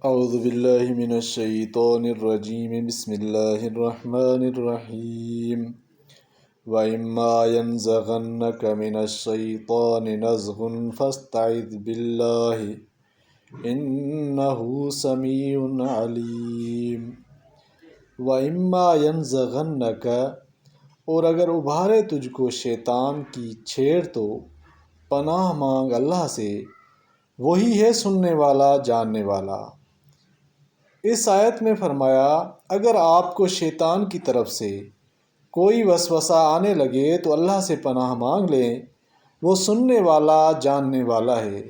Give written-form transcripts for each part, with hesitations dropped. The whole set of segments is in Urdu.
اعوذ باللہ من الشیطان الرجیم بسم اللہ الرحمن الرحیم وَإِمَّا يَنزَغَنَّكَ مِنَ الشَّيْطَانِ نَزْغٌ فَاسْتَعِذْ بِاللَّهِ إِنَّهُ سَمِيعٌ عَلِيمٌ۔ وَإِمَّا يَنزَغَنَّكَ، اور اگر ابھارے تجھ کو شیطان کی چھیڑ تو پناہ مانگ اللہ سے، وہی ہے سننے والا جاننے والا۔ اس آیت میں فرمایا اگر آپ کو شیطان کی طرف سے کوئی وسوسہ آنے لگے تو اللہ سے پناہ مانگ لیں، وہ سننے والا جاننے والا ہے۔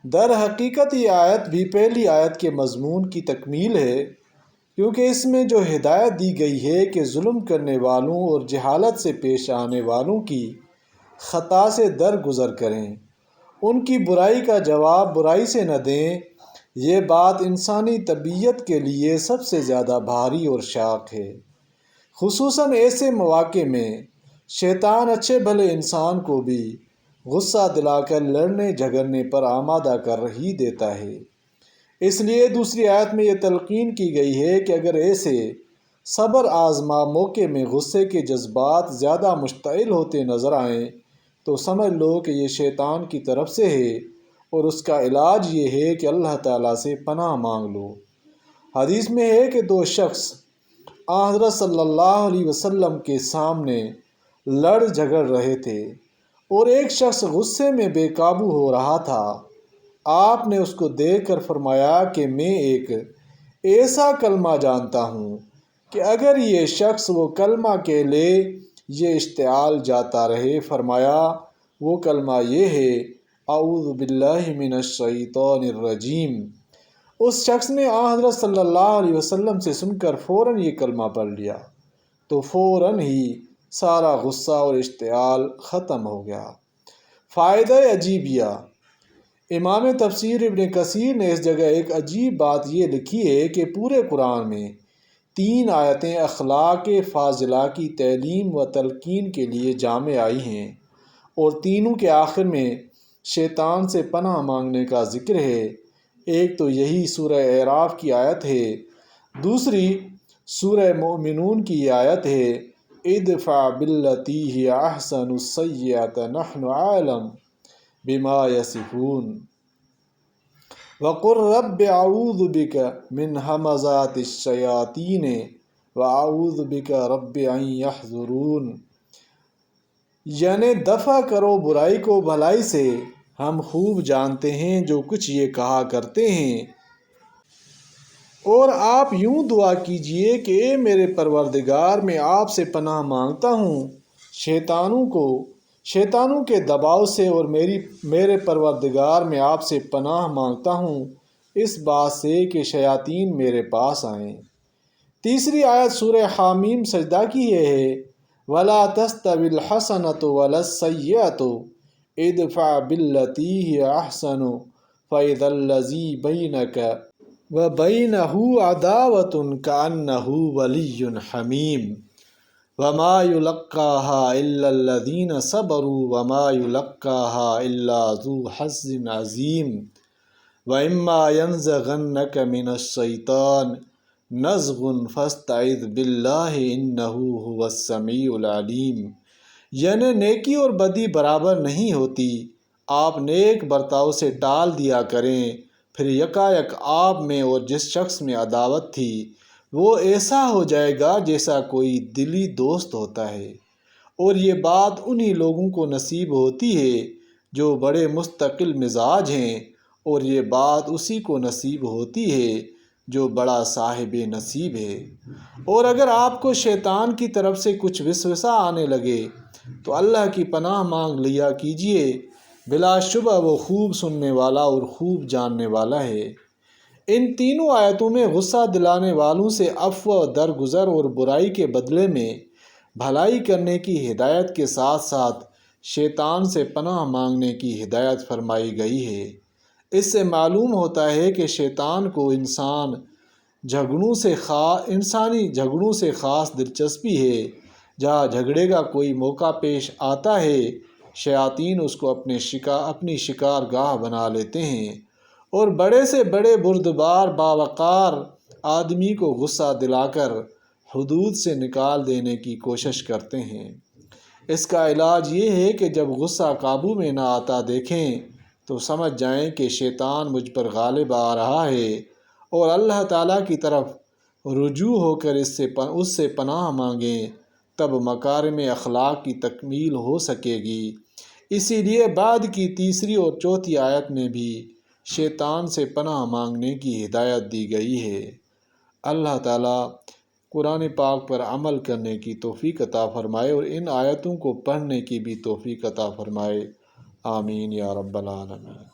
در حقیقت یہ آیت بھی پہلی آیت کے مضمون کی تکمیل ہے، کیونکہ اس میں جو ہدایت دی گئی ہے کہ ظلم کرنے والوں اور جہالت سے پیش آنے والوں کی خطا سے درگزر کریں، ان کی برائی کا جواب برائی سے نہ دیں، یہ بات انسانی طبیعت کے لیے سب سے زیادہ بھاری اور شاق ہے۔ خصوصاً ایسے مواقع میں شیطان اچھے بھلے انسان کو بھی غصہ دلا کر لڑنے جھگڑنے پر آمادہ کر ہی دیتا ہے۔ اس لیے دوسری آیت میں یہ تلقین کی گئی ہے کہ اگر ایسے صبر آزما موقع میں غصے کے جذبات زیادہ مشتعل ہوتے نظر آئیں تو سمجھ لو کہ یہ شیطان کی طرف سے ہے، اور اس کا علاج یہ ہے کہ اللہ تعالیٰ سے پناہ مانگ لو۔ حدیث میں ہے کہ دو شخص حضرت صلی اللہ علیہ وسلم کے سامنے لڑ جھگڑ رہے تھے، اور ایک شخص غصے میں بے قابو ہو رہا تھا۔ آپ نے اس کو دیکھ کر فرمایا کہ میں ایک ایسا کلمہ جانتا ہوں کہ اگر یہ شخص وہ کلمہ کہہ لے یہ اشتعال جاتا رہے۔ فرمایا وہ کلمہ یہ ہے اعوذ باللہ من الشیطان الرجیم۔ اس شخص نے حضرت صلی اللہ علیہ وسلم سے سن کر فوراً یہ کلمہ پڑھ لیا تو فوراً ہی سارا غصہ اور اشتعال ختم ہو گیا۔ فائدہ عجیبیہ، امام تفسیر ابن کثیر نے اس جگہ ایک عجیب بات یہ لکھی ہے کہ پورے قرآن میں 3 آیتیں اخلاق فاضلہ کی تعلیم و تلقین کے لیے جامع آئی ہیں، اور تینوں کے آخر میں شیطان سے پناہ مانگنے کا ذکر ہے۔ ایک تو یہی سورہ اعراف کی آیت ہے، دوسری سورہ مومنون کی آیت ہے ادفع باللتی ہی احسن السیئۃ نحن اعلم بما یصفون وقل رب اعوذ بک من ہمزات الشیاطین واعوذ بک رب ان یحضرون۔ یعنی دفع کرو برائی کو بھلائی سے، ہم خوب جانتے ہیں جو کچھ یہ کہا کرتے ہیں، اور آپ یوں دعا کیجئے کہ اے میرے پروردگار میں آپ سے پناہ مانگتا ہوں شیطانوں کے دباؤ سے، اور میرے پروردگار میں آپ سے پناہ مانگتا ہوں اس بات سے کہ شیاطین میرے پاس آئیں۔ تیسری آیت سورہ حامیم سجدہ کی یہ ہے وَلَا تَسْتَوِي الْحَسَنَةُ وَلَا السَّيِّئَةُ ادْفَعْ بِالَّتِي هِيَ أَحْسَنُ فَإِذَا الَّذِي بَيْنَكَ وَبَيْنَهُ عَدَاوَةٌ كَأَنَّهُ وَلِيٌّ حَمِيمٌ وَمَا يُلَقَّاهَا إِلَّا الَّذِينَ صَبَرُوا وَمَا يُلَقَّاهَا إِلَّا ذُو حَظٍّ عَظِيمٍ۔ وَإِمَّا يَنزَغَنَّكَ مِنَ الشَّيْطَانِ نَزْغٌ فَاسْتَعِذْ بِاللَّهِ إِنَّهُ هُوَ السَّمِيعُ الْعَلِيمُ۔ یعنی نیکی اور بدی برابر نہیں ہوتی، آپ نیک برتاؤ سے ٹال دیا کریں، پھر یکایک آپ میں اور جس شخص میں عداوت تھی وہ ایسا ہو جائے گا جیسا کوئی دلی دوست ہوتا ہے، اور یہ بات انہی لوگوں کو نصیب ہوتی ہے جو بڑے مستقل مزاج ہیں، اور یہ بات اسی کو نصیب ہوتی ہے جو بڑا صاحب نصیب ہے۔ اور اگر آپ کو شیطان کی طرف سے کچھ وسوسہ آنے لگے تو اللہ کی پناہ مانگ لیا کیجیے، بلا شبہ وہ خوب سننے والا اور خوب جاننے والا ہے۔ ان تینوں آیتوں میں غصہ دلانے والوں سے عفو درگزر اور برائی کے بدلے میں بھلائی کرنے کی ہدایت کے ساتھ ساتھ شیطان سے پناہ مانگنے کی ہدایت فرمائی گئی ہے۔ اس سے معلوم ہوتا ہے کہ شیطان کو انسانی جھگڑوں سے خاص دلچسپی ہے۔ جہاں جھگڑے کا کوئی موقع پیش آتا ہے شیاطین اس کو اپنی شکار گاہ بنا لیتے ہیں، اور بڑے سے بڑے بردبار باوقار آدمی کو غصہ دلا کر حدود سے نکال دینے کی کوشش کرتے ہیں۔ اس کا علاج یہ ہے کہ جب غصہ قابو میں نہ آتا دیکھیں تو سمجھ جائیں کہ شیطان مجھ پر غالب آ رہا ہے اور اللہ تعالیٰ کی طرف رجوع ہو کر اس سے پناہ مانگیں، تب مکارم اخلاق کی تکمیل ہو سکے گی۔ اسی لیے بعد کی تیسری اور چوتھی آیت میں بھی شیطان سے پناہ مانگنے کی ہدایت دی گئی ہے۔ اللہ تعالیٰ قرآن پاک پر عمل کرنے کی توفیق عطا فرمائے اور ان آیتوں کو پڑھنے کی بھی توفیق عطا فرمائے۔ آمین یا رب العالمین۔